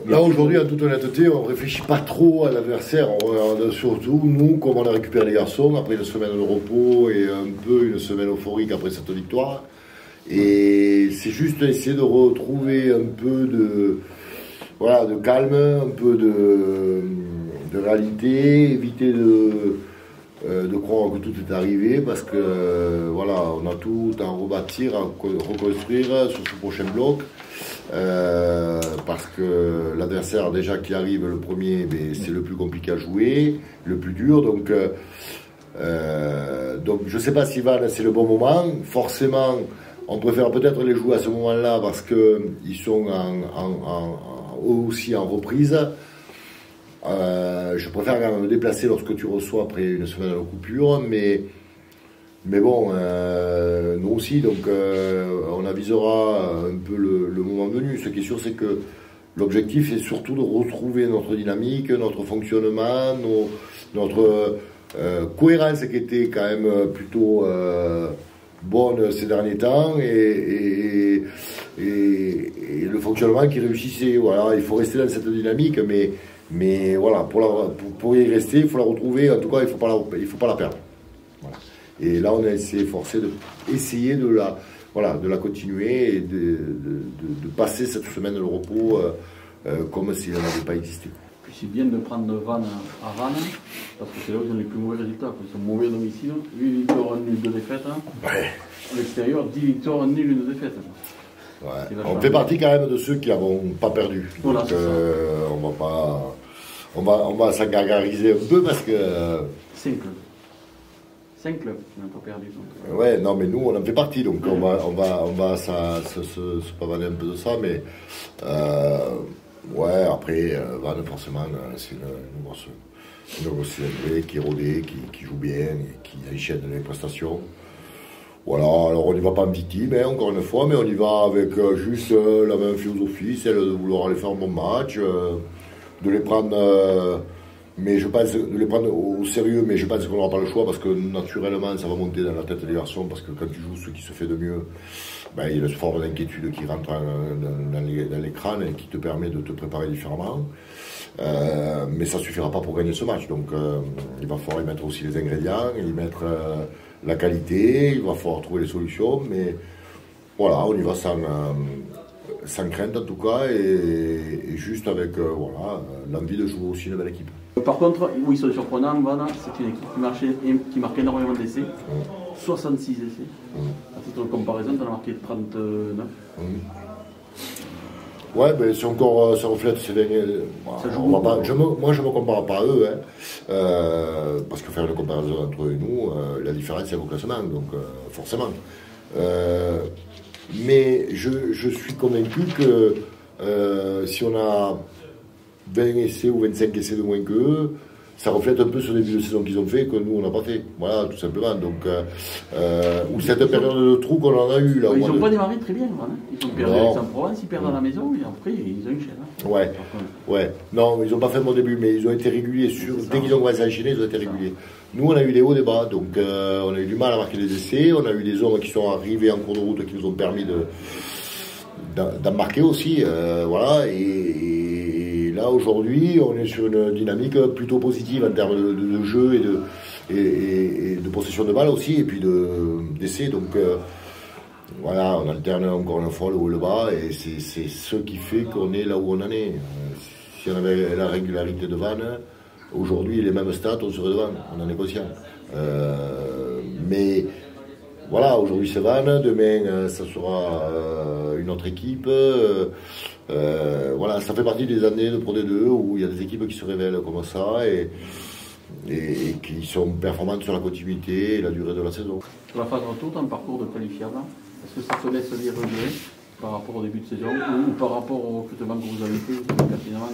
Là, aujourd'hui, en toute honnêteté, on ne réfléchit pas trop à l'adversaire. On regarde surtout, nous, comment on a récupéré les garçons après une semaine de repos et un peu une semaine euphorique après cette victoire. Et c'est juste essayer de retrouver un peu de, voilà, de calme, un peu de réalité, éviter de croire que tout est arrivé parce que voilà, on a tout à rebâtir, à reconstruire sur ce prochain bloc. Parce que l'adversaire déjà qui arrive le premier, c'est le plus compliqué à jouer, le plus dur. Donc je ne sais pas si Vannes c'est le bon moment. Forcément, on préfère peut-être les jouer à ce moment-là parce qu'ils sont aussi en reprise. Je préfère quand même me déplacer lorsque tu reçois après une semaine de coupure, mais bon, nous aussi, donc on avisera un peu le moment venu. Ce qui est sûr, c'est que l'objectif est surtout de retrouver notre dynamique, notre fonctionnement, notre cohérence qui était quand même plutôt bonne ces derniers temps et le fonctionnement qui réussissait. Voilà, il faut rester dans cette dynamique, mais voilà, pour y rester, il faut la retrouver. En tout cas, il faut pas la perdre. Voilà. Et là, on a efforcé d'essayer de la continuer et de passer cette semaine de repos comme si elle n'avait pas existé. C'est bien de prendre Vannes à Vannes, parce que c'est là où ils ont les plus mauvais résultats. Ils sont mauvais à domicile, 8 victoires, 1 nul, 2 défaites. Ouais. À l'extérieur, 10 victoires, 1 nul, 1 défaite. Ouais. On fait partie quand même de ceux qui n'avons pas perdu. Voilà, donc on va s'en gargariser un peu parce que... 5 clubs. 5 clubs qui n'ont pas perdu. Donc, ouais, non, mais nous, on en fait partie, donc on va se pavaner un peu de ça, mais ouais, après, Vannes, forcément, c'est une grosse célébrée qui est rodée, qui joue bien, et qui enchaîne les prestations. Voilà, alors on n'y va pas en victime, hein, encore une fois, mais on y va avec juste la même philosophie, celle de vouloir aller faire un bon match, de les prendre... mais je pense de les prendre au sérieux, mais je pense qu'on n'aura pas le choix parce que naturellement ça va monter dans la tête des garçons parce que quand tu joues ce qui se fait de mieux, ben, il y a une forme d'inquiétude qui rentre dans l'écran et qui te permet de te préparer différemment. Mais ça ne suffira pas pour gagner ce match. Donc il va falloir y mettre aussi les ingrédients, y mettre la qualité, il va falloir trouver les solutions. Mais voilà, on y va sans crainte en tout cas et juste avec l'envie de jouer aussi une belle équipe. Par contre, où ils sont surprenants, Vannes, c'est une équipe qui marque énormément d'essais, 66 essais. À titre de comparaison, tu en as marqué 39. Ouais, ben c'est encore, ça reflète ces derniers. Moi, je ne me compare pas à eux, hein, parce que faire une comparaison entre eux et nous, la différence c'est au classement, donc forcément. Mais je suis convaincu que si on a 20 essais ou 25 essais de moins qu'eux, ça reflète un peu ce début de saison qu'ils ont fait que nous on n'a pas fait. Voilà, tout simplement. Donc, ou cette période de trou qu'on en a eu là. Ils n'ont pas démarré très bien, hein. Ils ont perdu avec Aix-en-Provence, ils perdent à la maison et après ils enchaînent. Hein. Ouais. Non, ils n'ont pas fait un bon début, mais ils ont été réguliers. Dès qu'ils ont commencé à enchaîner, ils ont été réguliers. Nous, on a eu des hauts, des bas, donc on a eu du mal à marquer des essais. On a eu des hommes qui sont arrivés en cours de route qui nous ont permis d'en marquer aussi. Voilà. Et là, aujourd'hui, on est sur une dynamique plutôt positive en termes de jeu et de possession de balle aussi, et puis d'essais. Donc voilà, on alterne encore une fois le haut et le bas, et c'est ce qui fait qu'on est là où on en est. Si on avait la régularité de Vannes, aujourd'hui, les mêmes stats, on serait devant, on en est conscient. Mais voilà, aujourd'hui c'est Vannes, demain ça sera une autre équipe. Voilà, ça fait partie des années de Pro D2 où il y a des équipes qui se révèlent comme ça et qui sont performantes sur la continuité et la durée de la saison. Sur la phase retour, dans le parcours de qualifiable, est-ce que ça te laisse des regrets par rapport au début de saison ou par rapport au recrutement que vous avez fait, pertinemment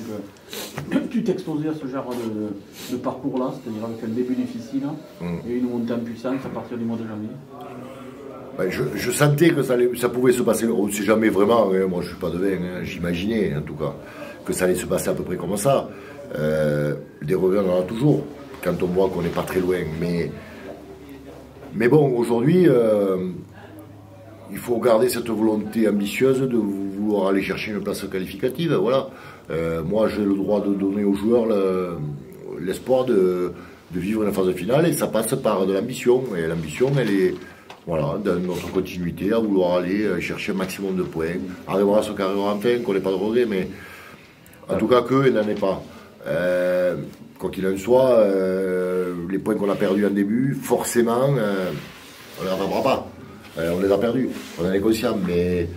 que tu t'exposais à ce genre de parcours-là, c'est-à-dire avec un début difficile et une montée en puissance à partir du mois de janvier? Ben, je sentais que ça pouvait se passer, on ne sait jamais vraiment, hein, moi je ne suis pas devin, hein, j'imaginais en tout cas que ça allait se passer à peu près comme ça. Des regrets on en a toujours, quand on voit qu'on n'est pas très loin, mais bon, aujourd'hui, il faut garder cette volonté ambitieuse de vouloir aller chercher une place qualificative. Voilà. Moi, j'ai le droit de donner aux joueurs l'espoir de vivre une phase finale et ça passe par de l'ambition. Et l'ambition, elle est voilà, dans notre continuité à vouloir aller chercher un maximum de points. Arriver à ce carré enfin, qu'on n'ait pas de regrets, mais en tout cas qu'il n'en ait pas. Quoi qu'il en soit, les points qu'on a perdus en début, forcément, on ne les rattrapera pas. On les a perdus, on en est conscient, mais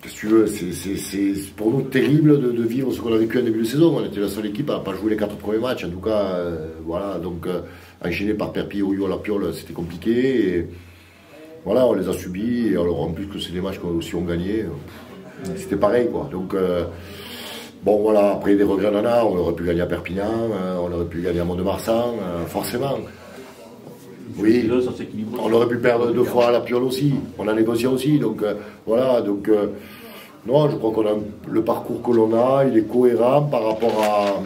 qu'est-ce que tu veux, c'est pour nous terrible de vivre ce qu'on a vécu en début de saison. On était la seule équipe à ne pas jouer les 4 premiers matchs, en tout cas, voilà, donc enchaîné par Perpignan, Oyou, La Piole, c'était compliqué. Et, voilà, on les a subis, et alors en plus que c'est des matchs qu'on aussi ont gagné, c'était pareil, quoi. Donc, bon, voilà, après des regrets nana, on aurait pu gagner à Perpignan, on aurait pu gagner à Mont-de-Marsan, forcément. Oui, on aurait pu perdre 2 fois à La Piole aussi, on a négocié aussi, donc voilà, donc non, je crois qu'on a le parcours que l'on a, il est cohérent par rapport à,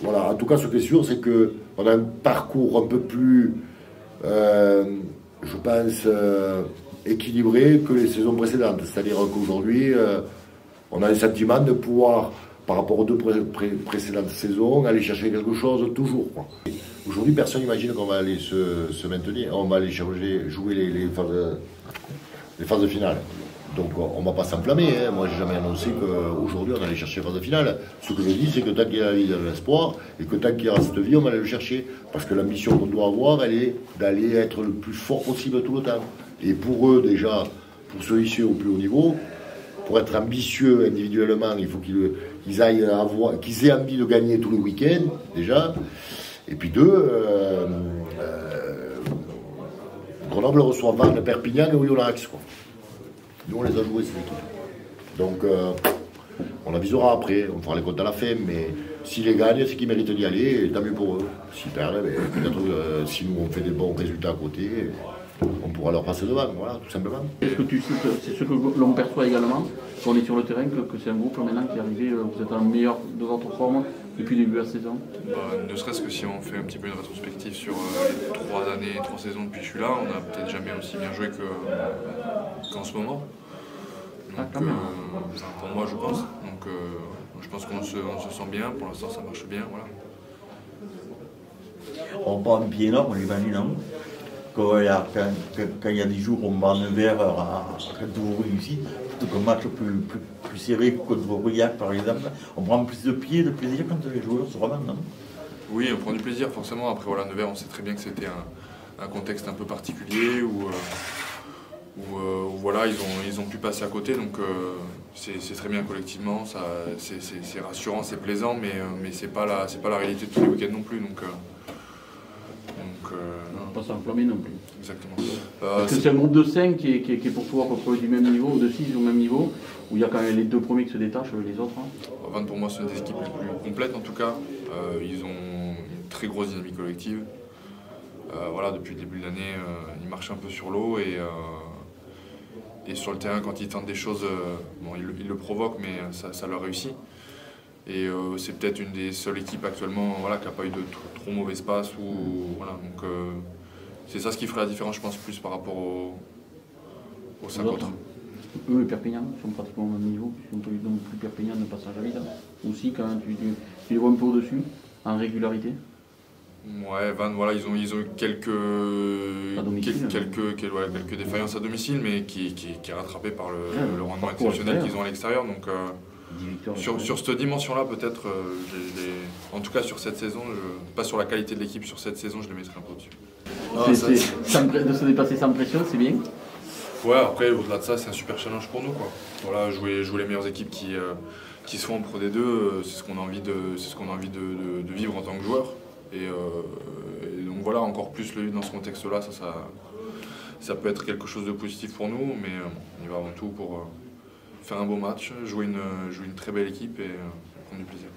voilà, en tout cas ce qui est sûr, c'est qu'on a un parcours un peu plus, je pense, équilibré que les saisons précédentes, c'est-à-dire qu'aujourd'hui, on a le sentiment de pouvoir, par rapport aux 2 précédentes saisons, aller chercher quelque chose toujours, quoi. Aujourd'hui, personne n'imagine qu'on va aller se maintenir, on va aller jouer les phases finales. Donc on ne va pas s'enflammer, hein. Moi, je n'ai jamais annoncé qu'aujourd'hui on allait chercher les phases finales. Ce que je dis, c'est que tant qu'il y a la vie, il y a l'espoir, et que tant qu'il y aura cette vie, on va aller le chercher. Parce que l'ambition qu'on doit avoir, elle est d'aller être le plus fort possible tout le temps. Et pour eux, déjà, pour se hisser au plus haut niveau, pour être ambitieux individuellement, il faut qu'ils aient envie de gagner tous les week-ends, déjà. Et puis 2, Grenoble reçoit Vannes, Perpignan et Oyonnax, quoi. Nous, on les a joués, ces équipes. Donc, on avisera après, on fera les comptes à la fin, mais s'ils les gagnent, c'est qu'ils méritent d'y aller, et tant mieux pour eux. S'ils perdent, peut-être si nous, on fait des bons résultats à côté, on pourra leur passer devant, voilà, tout simplement. Est-ce que tu sais que c'est ce que l'on perçoit également, quand on est sur le terrain, que c'est un groupe maintenant qui est arrivé, vous êtes en meilleur de votre forme depuis le début de la saison? Ne serait-ce que si on fait un petit peu une rétrospective sur les 3 saisons depuis que je suis là, on n'a peut-être jamais aussi bien joué qu'en ce moment. Donc, pour moi, je pense. Donc, je pense qu'on se sent bien, pour l'instant ça marche bien, voilà. On prend un pied énorme, on imagine, hein. Quand il y a des jours où on va en Nevers, quand vous réussissez, plutôt qu'un match plus serré contre Rouillac par exemple, on prend plus de pied, de plaisir quand les joueurs se remettent, non? Oui, on prend du plaisir forcément. Après voilà, Nevers, on sait très bien que c'était un contexte un peu particulier où voilà, ils ont pu passer à côté, donc c'est très bien collectivement, c'est rassurant, c'est plaisant, mais c'est pas la réalité de tous les week-ends non plus. Donc Pas s'enflammer non plus. Exactement. Parce que c'est un groupe de 5 qui est pour toi à peu près du même niveau, ou de 6 au même niveau, où il y a quand même les 2 premiers qui se détachent, les autres. Vannes, pour moi, c'est une des équipes les plus complètes en tout cas. Ils ont une très grosse dynamique collective. Voilà, depuis le début de l'année, ils marchent un peu sur l'eau et sur le terrain, quand ils tentent des choses, bon, ils le provoquent, mais ça leur réussit. Et c'est peut-être une des seules équipes actuellement, voilà, qui n'a pas eu de trop mauvais espace. Voilà, donc c'est ça ce qui ferait la différence, je pense, plus par rapport aux 5 autres. Eux et Perpignan sont pratiquement au même niveau, puisqu'on peut donc plus Perpignan de passage à vide. Aussi, quand tu les vois un peu au-dessus, en régularité. Ouais, Vannes, voilà, ils ont eu quelques défaillances à domicile, mais qui est rattrapé par le rendement exceptionnel qu'ils ont à l'extérieur. Donc, sur cette dimension-là, peut-être, en tout cas sur cette saison, pas sur la qualité de l'équipe, sur cette saison, je les mettrais un peu au-dessus. De se dépasser sans pression, c'est bien. Ouais, après, au-delà de ça, c'est un super challenge pour nous, quoi. Voilà, jouer les meilleures équipes qui sont en Pro D2, c'est ce qu'on a envie de vivre en tant que joueur. Et donc voilà, encore plus le vivre dans ce contexte-là, ça peut être quelque chose de positif pour nous, mais on y va avant tout pour faire un beau match, jouer une très belle équipe et prendre du plaisir.